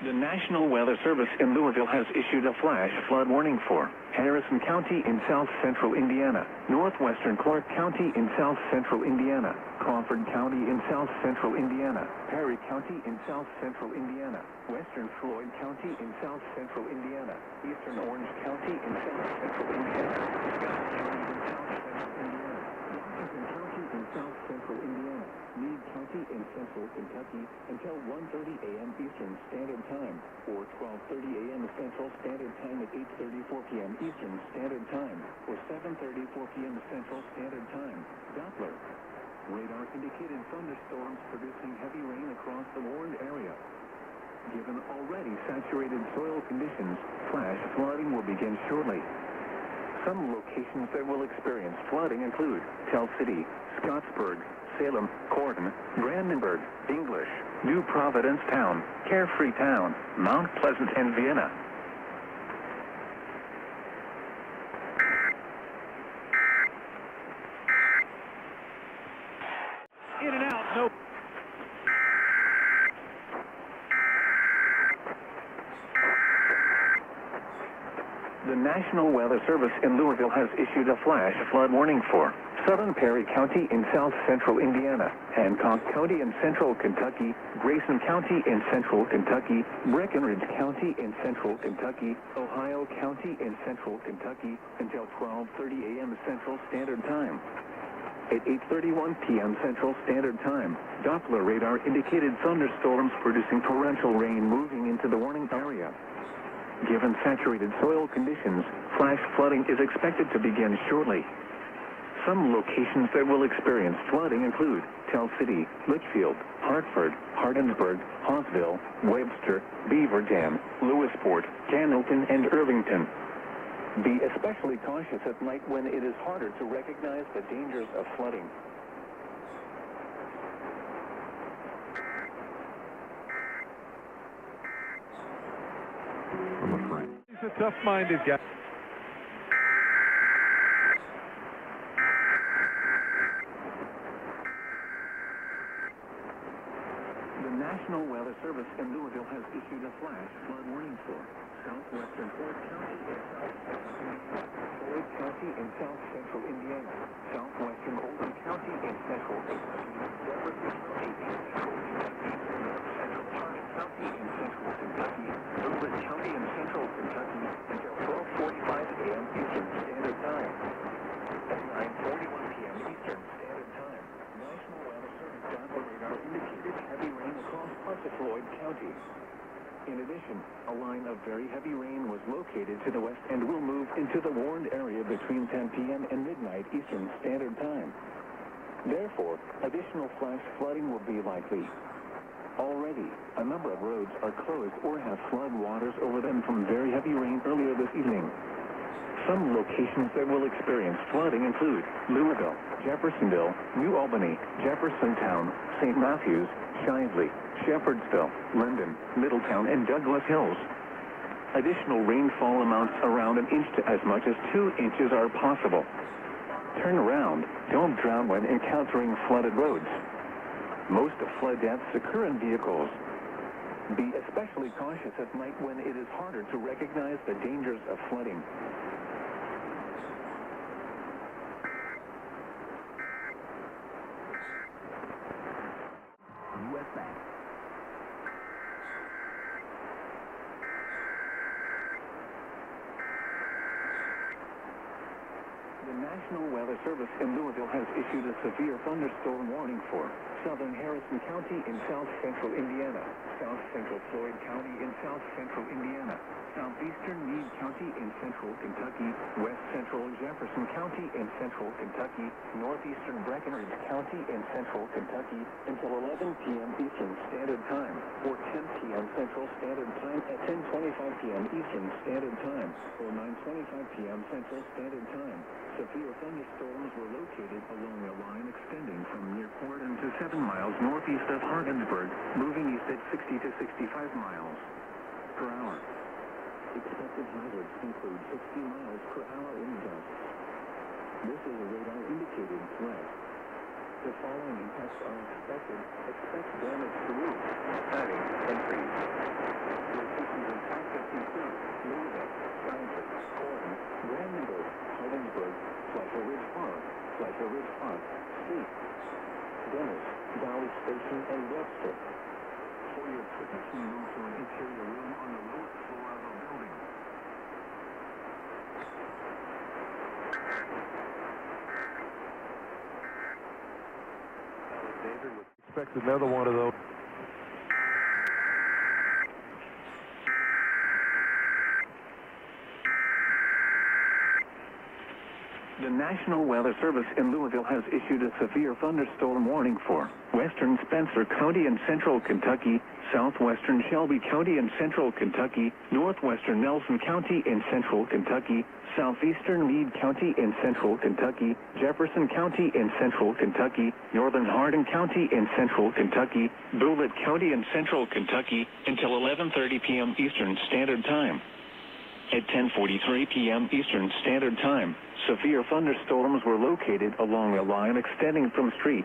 The National Weather Service in Louisville has issued a flash flood warning for Harrison County in south-central Indiana, northwestern Clark County in south-central Indiana, Crawford County in south-central Indiana, Perry County in south-central Indiana, western Floyd County in south-central Indiana, eastern Orange County in south-central Indiana, Scott County in south-central Indiana, Washington County in south-central Indiana, Meade County in central Kentucky until 1:30 a.m. Eastern Standard Time, or 12:30 a.m. Central Standard Time at 8:34 p.m. Eastern Standard Time, or 7:34 p.m. Central Standard Time. Doppler. Radar indicated thunderstorms producing heavy rain across the warned area. Given already saturated soil conditions, flash flooding will begin shortly. Some locations that will experience flooding include Tell City, Scottsburg, Salem, Corydon, Brandenburg, English, New Providence Town, Carefree Town, Mount Pleasant, and Vienna. In and out, no. The National Weather Service in Louisville has issued a flash flood warning for southern Perry County in south-central Indiana, Hancock County in central Kentucky, Grayson County in central Kentucky, Breckenridge County in central Kentucky, Ohio County in central Kentucky until 12:30 a.m. Central Standard Time. At 8:31 p.m. Central Standard Time, Doppler radar indicated thunderstorms producing torrential rain moving into the warning area. Given saturated soil conditions, flash flooding is expected to begin shortly. Some locations that will experience flooding include Tell City, Litchfield, Hartford, Hardinsburg, Hawesville, Webster, Beaver Dam, Lewisport, Cannington, and Irvington. Be especially cautious at night when it is harder to recognize the dangers of flooding. He's a tough-minded guy. The National Weather Service in Louisville has issued a flash flood warning for southwestern Floyd County in south-central Indiana, southwestern Oldham County in central Kentucky, Jefferson County in central Kentucky, central Charlotte County in central Kentucky, Elizabeth County in central Kentucky until 12:45 a.m. Eastern Standard Time. At 9:41 p.m. Eastern Standard Time, National Weather Service Doppler radar indicated heavy rain across parts of Floyd County. In addition, a line of very heavy rain was located to the west and will move into the warned area between 10 p.m. and midnight Eastern Standard Time. Therefore, additional flash flooding will be likely. Already, a number of roads are closed or have flood waters over them from very heavy rain earlier this evening. Some locations that will experience flooding include Louisville, Jeffersonville, New Albany, Jeffersontown, St. Matthews, Shively, Shepherdsville, Linden, Middletown, and Douglas Hills. Additional rainfall amounts around an inch to as much as 2 inches are possible. Turn around. Don't drown when encountering flooded roads. Most flood deaths occur in vehicles. Be especially cautious at night when it is harder to recognize the dangers of flooding. U.S. Bank. The National Weather Service in Louisville has issued a severe thunderstorm warning for southern Harrison County in south-central Indiana, south-central Floyd County in south-central Indiana, southeastern Meade County in central Kentucky, west-central Jefferson County in central Kentucky, northeastern Breckenridge County in central Kentucky until 11 p.m. Eastern Standard Time, or 10 p.m. Central Standard Time at 10:25 p.m. Eastern Standard Time, or 9:25 p.m. Central Standard Time. Severe thunderstorms were located along a line extending from near Corydon to 7 miles northeast of Hardinsburg, moving east at 60 to 65 miles per hour. Expected hazards include 60 miles per hour in gusts. This is a radar indicated threat. The following impacts are expected. Expect damage to roofs, siding, and trees. Locations in Texas include Louisville, Sciences, Horton, Brandenburg, Hardinsburg, Fletcher Ridge Park, Street, Dennis, Valley Station, and Webster. For your protection, move to an interior room on the lowest floor of a building. David would expect another one of those. The National Weather Service in Louisville has issued a severe thunderstorm warning for western Spencer County and central Kentucky, southwestern Shelby County and central Kentucky, northwestern Nelson County and central Kentucky, southeastern Meade County and central Kentucky, Jefferson County and central Kentucky, northern Hardin County and central Kentucky, Bullitt County and central Kentucky until 11:30 p.m. Eastern Standard Time. At 10:43 p.m. Eastern Standard Time, severe thunderstorms were located along a line extending from Street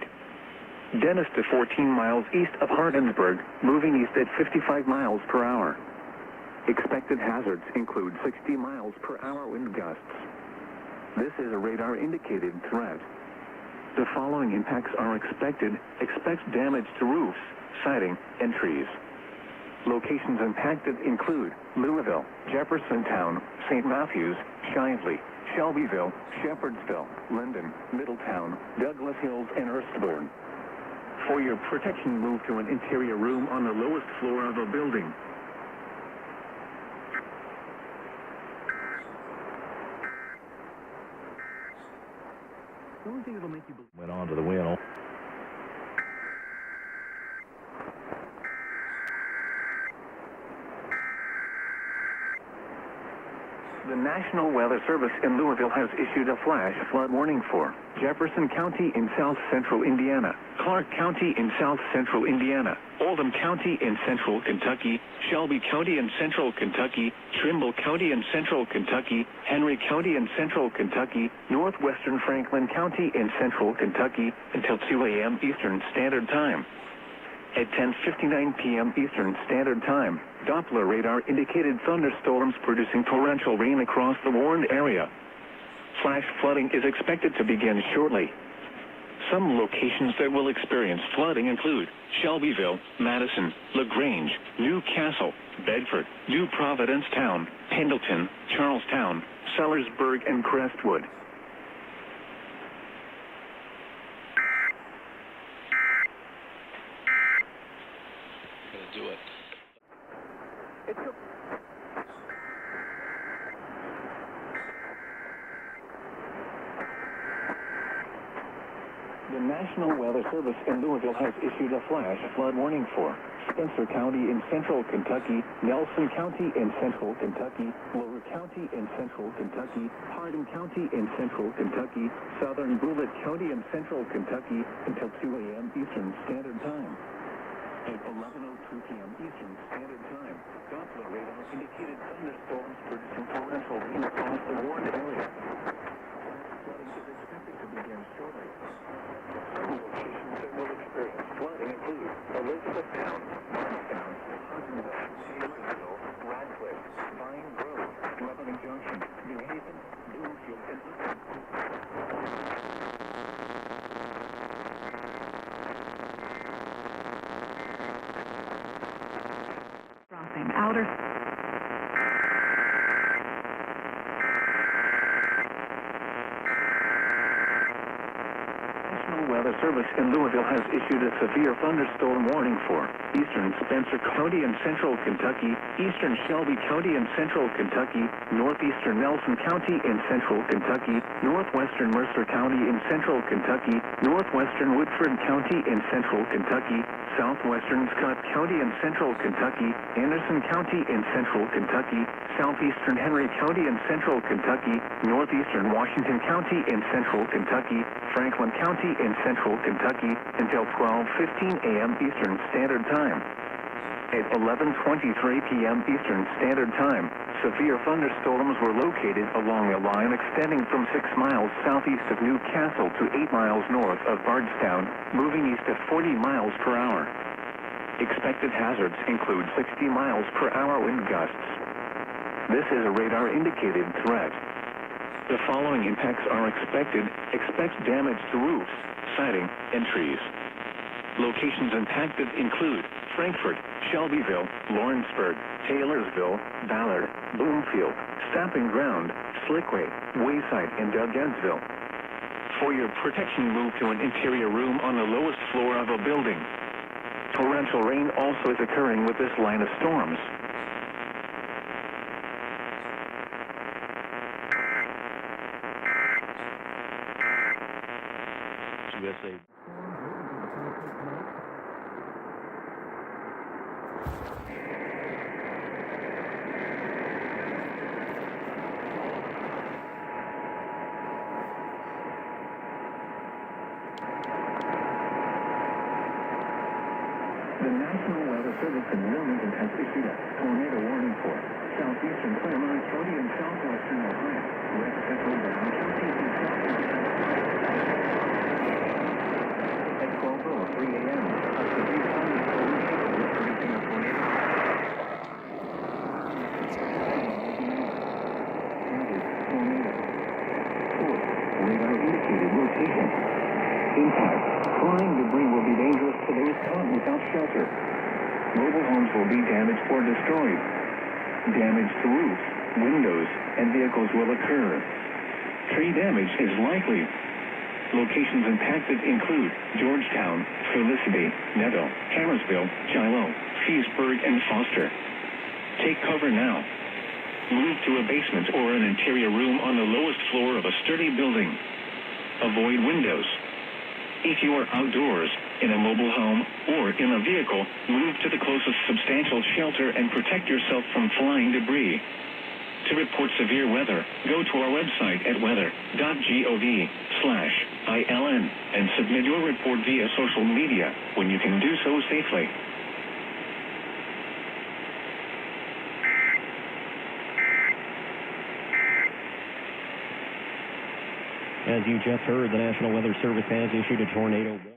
Dennis to 14 miles east of Hardinsburg, moving east at 55 miles per hour. Expected hazards include 60 miles per hour wind gusts. This is a radar-indicated threat. The following impacts are expected. Expect damage to roofs, siding, and trees. Locations impacted include Louisville, Jeffersontown, St. Matthews, Shively, Shelbyville, Shepherdsville, Linden, Middletown, Douglas Hills, and Earthbourne. For your protection, move to an interior room on the lowest floor of a building. The only thing that'll make you went on to the wheel. The National Weather Service in Louisville has issued a flash flood warning for Jefferson County in south central Indiana, Clark County in south central Indiana, Oldham County in central Kentucky, Shelby County in central Kentucky, Trimble County in central Kentucky, Henry County in central Kentucky, northwestern Franklin County in central Kentucky until 2 a.m. Eastern Standard Time. At 10:59 p.m. Eastern Standard Time, Doppler radar indicated thunderstorms producing torrential rain across the warned area. Flash flooding is expected to begin shortly. Some locations that will experience flooding include Shelbyville, Madison, LaGrange, New Castle, Bedford, New Providence Town, Pendleton, Charlestown, Sellersburg, and Crestwood. Do it. The National Weather Service in Louisville has issued a flash flood warning for Spencer County in central Kentucky, Nelson County in central Kentucky, Lower County in central Kentucky, Hardin County in central Kentucky, southern Bullitt County in central Kentucky until 2 a.m. Eastern Standard Time. At 11:02 p.m. Eastern Standard Time, Doppler radar indicated thunderstorms producing torrential rain across the warned area. Flooding is expected to begin shortly. Some locations that will experience flooding include Elizabethtown, Morristown, Hudsonville, Taylorsville, Radcliffe, Vine Grove, Lebanon Junction, New Haven, Bloomfield, and outer. National Weather Service in Louisville has issued a severe thunderstorm warning for eastern Spencer County and central Kentucky, eastern Shelby County and central Kentucky, northeastern Nelson County and central Kentucky, northwestern Mercer County in central Kentucky, northwestern Woodford County in central Kentucky, southwestern Scott County in central Kentucky, Anderson County in central Kentucky, southeastern Henry County in central Kentucky, northeastern Washington County in central Kentucky, Franklin County in central Kentucky until 12:15 a.m. Eastern Standard Time. At 11:23 p.m. Eastern Standard Time, severe thunderstorms were located along a line extending from 6 miles southeast of Newcastle to 8 miles north of Bardstown, moving east at 40 miles per hour. Expected hazards include 60 miles per hour wind gusts. This is a radar-indicated threat. The following impacts are expected. Expect damage to roofs, siding, and trees. Locations impacted include Frankfort, Shelbyville, Lawrenceburg, Taylorsville, Ballard, Bloomfield, Stamping Ground, Slickway, Wayside, and Duggansville. For your protection, move to an interior room on the lowest floor of a building. Torrential rain also is occurring with this line of storms. USA. The National Weather Service in Wilmington has issued a tornado warning for southeastern Claremont County and southwestern Ohio, west central Brown County and southwestern At 12:03 a.m., a severe thunderstorm is producing a tornado. Source, radar indicated location. Impact. Flying debris will be dangerous to those caught without shelter. Mobile homes will be damaged or destroyed. Damage to roofs, windows, and vehicles will occur. Tree damage is likely. Locations impacted include Georgetown, Felicity, Nettle, Hammersville, Shiloh, Feesburg, and Foster. Take cover now. Move to a basement or an interior room on the lowest floor of a sturdy building. Avoid windows. If you are outdoors, in a mobile home, or in a vehicle, move to the closest substantial shelter and protect yourself from flying debris. To report severe weather, go to our website at weather.gov/ILN and submit your report via social media when you can do so safely. As you just heard, the National Weather Service has issued a tornado warning.